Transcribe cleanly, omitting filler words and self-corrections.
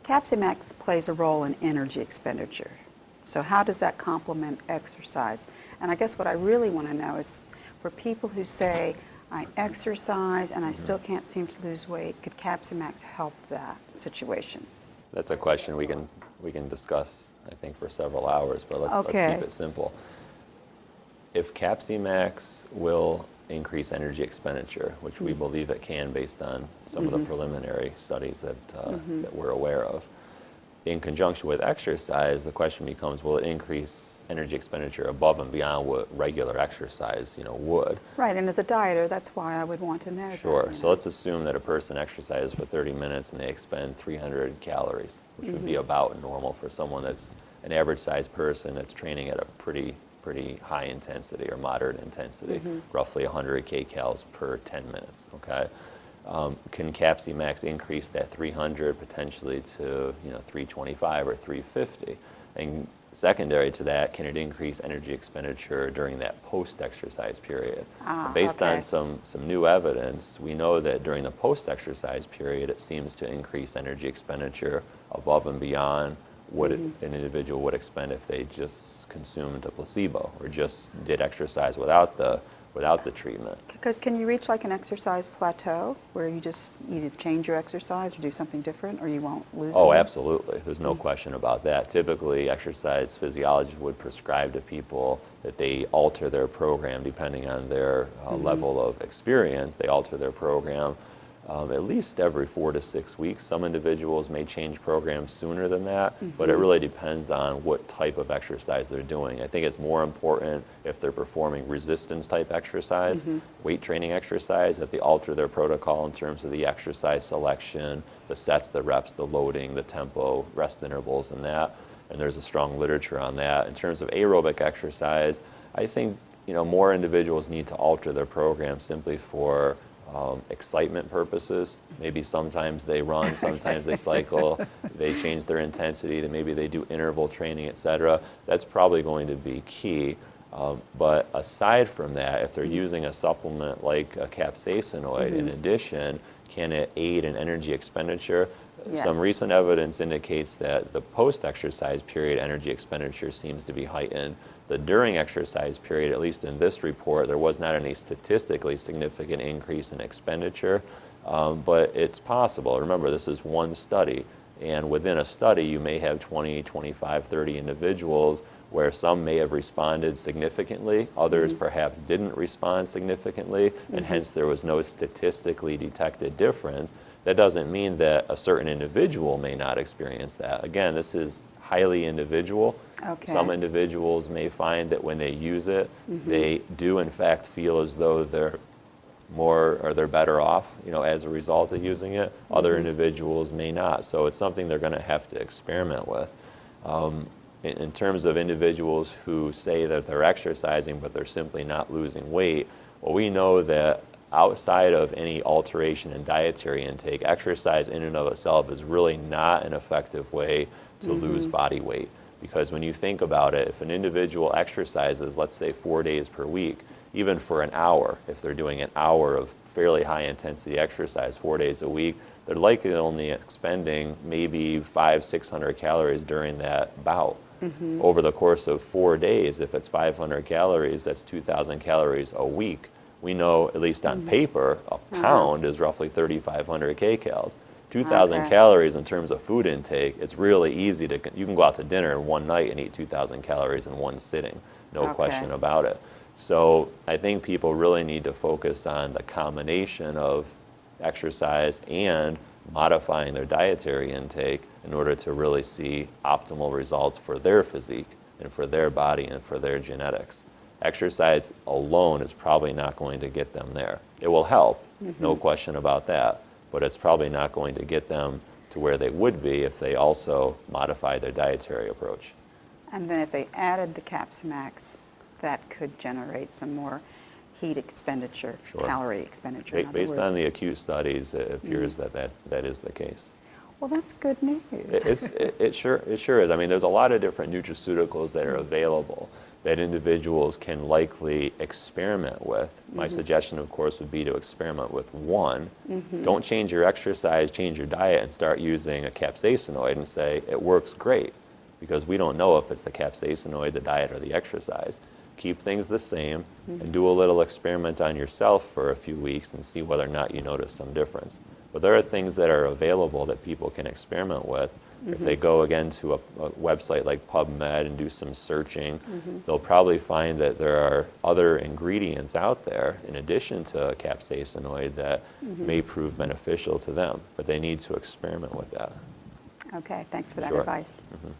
Capsimax plays a role in energy expenditure. So how does that complement exercise? And I guess what I really want to know is for people who say, I exercise and I still can't seem to lose weight, could Capsimax help that situation? That's a question we can discuss, I think, for several hours, but let's keep it simple. If Capsimax will increase energy expenditure, which we believe it can based on some of the preliminary studies that we're aware of, in conjunction with exercise, the question becomes, will it increase energy expenditure above and beyond what regular exercise, would? Right, and as a dieter, that's why I would want to know Sure. that. So let's assume that a person exercises for 30 minutes and they expend 300 calories, which would be about normal for someone that's an average sized person that's training at a pretty high intensity or moderate intensity, roughly 100 kcals per 10 minutes, okay? Can Capsimax increase that 300 potentially to 325 or 350? And secondary to that, can it increase energy expenditure during that post-exercise period? Based on some new evidence, we know that during the post-exercise period, it seems to increase energy expenditure above and beyond what an individual would expend if they just consumed a placebo or just did exercise without the treatment. Because can you reach like an exercise plateau where you just either change your exercise or do something different or you won't lose Oh, weight? absolutely. There's no question about that. Typically, exercise physiologists would prescribe to people that they alter their program depending on their level of experience. They alter their program at least every 4 to 6 weeks. Some individuals may change programs sooner than that, but it really depends on what type of exercise they're doing. I think it's more important if they're performing resistance type exercise, weight training exercise, that they alter their protocol in terms of the exercise selection, the sets, the reps, the loading, the tempo, rest intervals, and that. And there's a strong literature on that. In terms of aerobic exercise, I think more individuals need to alter their program simply for excitement purposes. Maybe sometimes they run, sometimes they cycle, they change their intensity, to maybe they do interval training, etc. That's probably going to be key. But aside from that, if they're using a supplement like a capsaicinoid in addition, can it aid in energy expenditure? Yes. Some recent evidence indicates that the post-exercise period energy expenditure seems to be heightened. The during exercise period, at least in this report, there was not any statistically significant increase in expenditure, but it's possible. Remember, this is one study, and within a study, you may have 20, 25, 30 individuals where some may have responded significantly, others perhaps didn't respond significantly, and hence there was no statistically detected difference. That doesn't mean that a certain individual may not experience that. Again, this is highly individual. Okay. Some individuals may find that when they use it, they do in fact feel as though they're they're better off, as a result of using it. Other individuals may not. So it's something they're going to have to experiment with. In terms of individuals who say that they're exercising but they're simply not losing weight, well, we know that outside of any alteration in dietary intake, exercise in and of itself is really not an effective way to lose body weight. Because when you think about it, if an individual exercises, let's say 4 days per week, even for an hour, if they're doing an hour of fairly high intensity exercise 4 days a week, they're likely only expending maybe 500-600 calories during that bout. Over the course of 4 days, if it's 500 calories, that's 2,000 calories a week. We know, at least on paper, a pound is roughly 3,500 kcals. 2,000 calories in terms of food intake, it's really easy you can go out to dinner in one night and eat 2,000 calories in one sitting, no question about it. So I think people really need to focus on the combination of exercise and modifying their dietary intake in order to really see optimal results for their physique and for their body and for their genetics. Exercise alone is probably not going to get them there. It will help, no question about that, but it's probably not going to get them to where they would be if they also modify their dietary approach. And then if they added the Capsimax, that could generate some more heat expenditure, calorie expenditure. Based on the acute studies, it appears that is the case. Well, that's good news. It sure is. I mean, there's a lot of different nutraceuticals that are available that individuals can likely experiment with. My suggestion, of course, would be to experiment with one. Don't change your exercise, change your diet, and start using a capsaicinoid and say, it works great, because we don't know if it's the capsaicinoid, the diet, or the exercise. Keep things the same and do a little experiment on yourself for a few weeks and see whether or not you notice some difference. But there are things that are available that people can experiment with. If they go again to a website like PubMed and do some searching, they'll probably find that there are other ingredients out there in addition to capsaicinoid that may prove beneficial to them, but they need to experiment with that. Okay, thanks for that Sure. advice. Mhm.